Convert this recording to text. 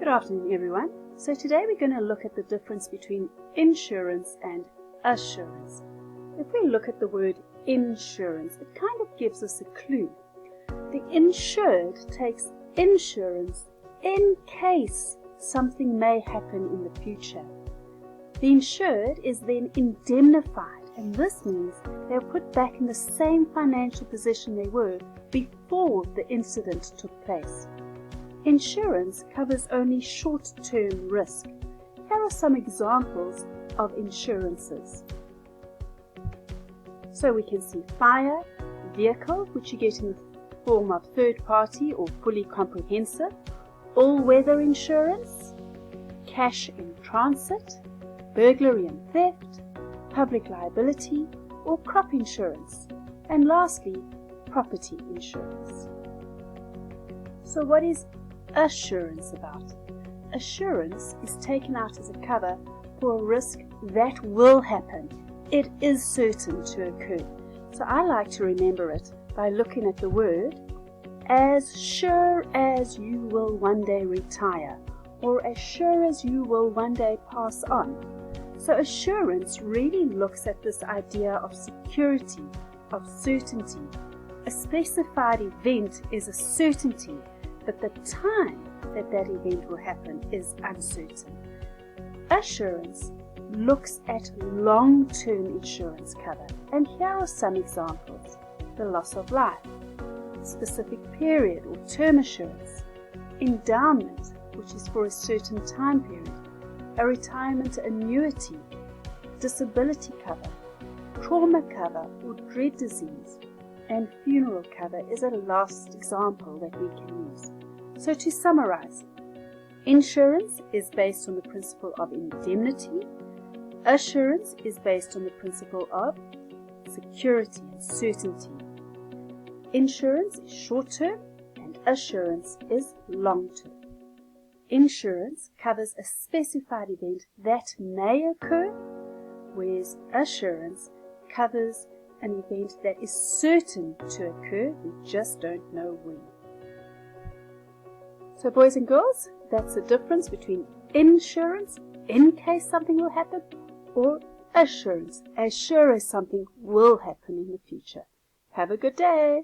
Good afternoon, everyone. So today we're going to look at the difference between insurance and assurance. If we look at the word insurance, it kind of gives us a clue. The insured takes insurance in case something may happen in the future. The insured is then indemnified, and this means they are put back in the same financial position they were before the incident took place. Insurance covers only short-term risk. Here are some examples of insurances. So we can see fire, vehicle, which you get in the form of third-party or fully comprehensive, all-weather insurance, cash in transit, burglary and theft, public liability, or crop insurance, and lastly, property insurance. So what is assurance about? Assurance is taken out as a cover for a risk that will happen. It is certain to occur. So I like to remember it by looking at the word as sure as you will one day retire, or as sure as you will one day pass on. So assurance really looks at this idea of security, of certainty. A specified event is a certainty, but the time that that event will happen is uncertain. Assurance looks at long-term insurance cover, and here are some examples. The loss of life, specific period or term assurance, endowment, which is for a certain time period, a retirement annuity, disability cover, trauma cover or dread disease, and funeral cover is a last example that we can use. So to summarize, insurance is based on the principle of indemnity, assurance is based on the principle of security and certainty. Insurance is short-term and assurance is long-term. Insurance covers a specified event that may occur, whereas assurance covers an event that is certain to occur, we just don't know when. So boys and girls, that's the difference between insurance, in case something will happen, or assurance, as sure as something will happen in the future. Have a good day.